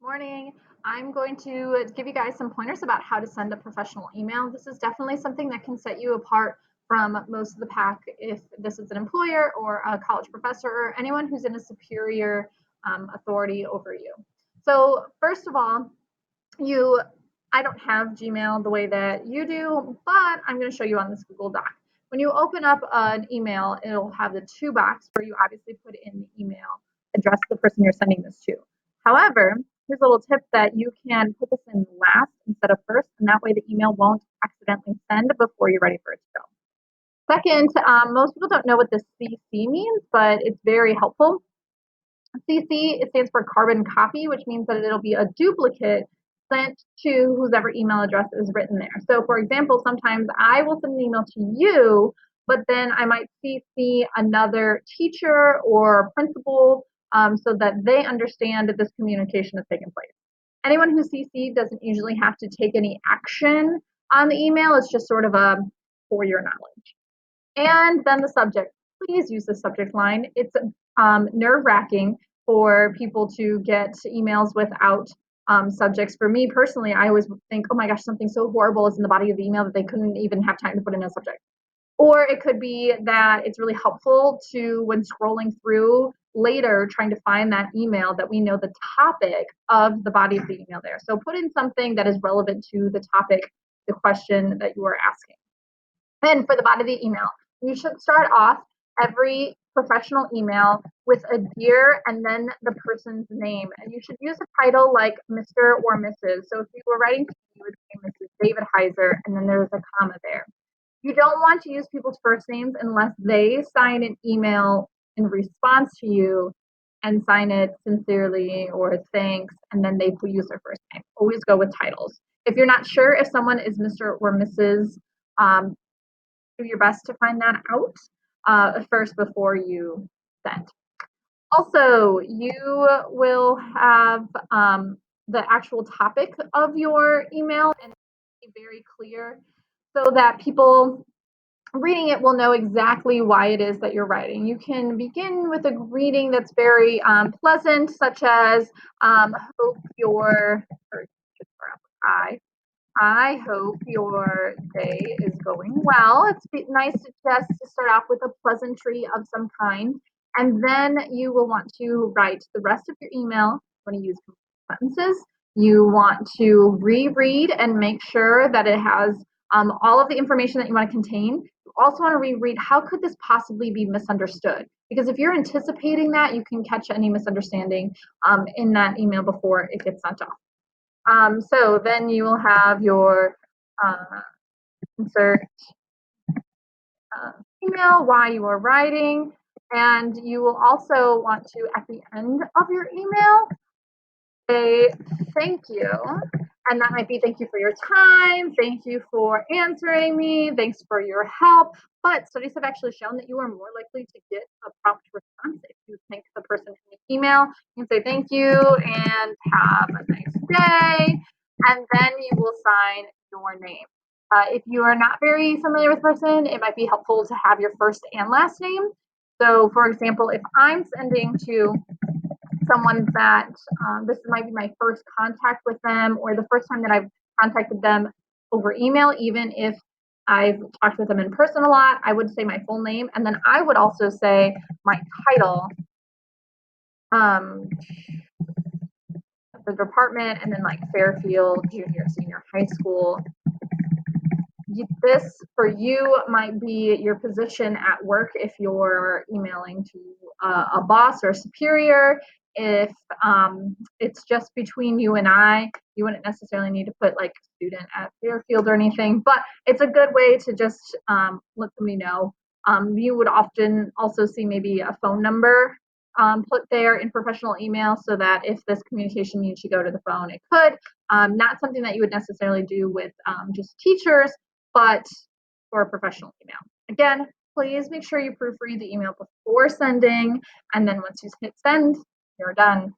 Morning. I'm going to give you guys some pointers about how to send a professional email. This is definitely something that can set you apart from most of the pack if this is an employer or a college professor or anyone who's in a superior authority over you. So first of all, I don't have Gmail the way that you do, but I'm going to show you on this Google Doc. When you open up an email, it'll have the to box where you obviously put in the email address of the person you're sending this to. However, here's a little tip that you can put this in last instead of first, and that way the email won't accidentally send before you're ready for it to go. Second, most people don't know what this CC means, but it's very helpful. CC, it stands for carbon copy, which means that it'll be a duplicate sent to whoever email address is written there. So for example, sometimes I will send an email to you, but then I might CC another teacher or principal so that they understand that this communication has taken place. Anyone who's CC doesn't usually have to take any action on the email. It's just sort of a for your knowledge. And then the subject. Please use the subject line. It's nerve-wracking for people to get emails without subjects. For me personally, I always think, oh my gosh, something so horrible is in the body of the email that they couldn't even have time to put in a subject. Or it could be that it's really helpful to, when scrolling through later, trying to find that email, that we know the topic of the body of the email there. So put in something that is relevant to the topic, the question that you are asking. Then for the body of the email, you should start off every professional email with a dear and then the person's name. And you should use a title like Mr. or Mrs. So if you were writing to me, you would say Mrs. David Heiser, and then there's a comma there. You don't want to use people's first names unless they sign an email in response to you and sign it sincerely or thanks, and then they use their first name. Always go with titles. If you're not sure if someone is Mr. or Mrs., do your best to find that out first before you send. Also, you will have the actual topic of your email and be very clear so that people reading it will know exactly why it is that you're writing. You can begin with a greeting that's very pleasant, such as hope your, or I hope your day is going well. It's nice to just start off with a pleasantry of some kind. And then you will want to write the rest of your email. You want to use sentences. You want to reread and make sure that it has all of the information that you want to contain. You also want to reread how could this possibly be misunderstood? Because if you're anticipating that, you can catch any misunderstanding in that email before it gets sent off. So then you will have your insert email, why you are writing, and you will also want to, at the end of your email, say thank you. And that might be thank you for your time, thank you for answering me, thanks for your help. But studies have actually shown that you are more likely to get a prompt response if you thank the person in the email. You can say thank you and have a nice day, and then you will sign your name. If you are not very familiar with the person, it might be helpful to have your first and last name. So for example, if I'm sending to someone that this might be my first contact with them or the first time that I've contacted them over email, even if I've talked with them in person a lot, I would say my full name, and then I would also say my title, the department, and then like Fairfield Junior Senior High School. This for you might be your position at work if you're emailing to a boss or a superior. If it's just between you and I, you wouldn't necessarily need to put like student at Fairfield or anything, but it's a good way to just let somebody know. You would often also see maybe a phone number put there in professional email so that if this communication needs to go to the phone, it could. Not something that you would necessarily do with just teachers, but for a professional email. Again, please make sure you proofread the email before sending, and then once you hit send, you're done.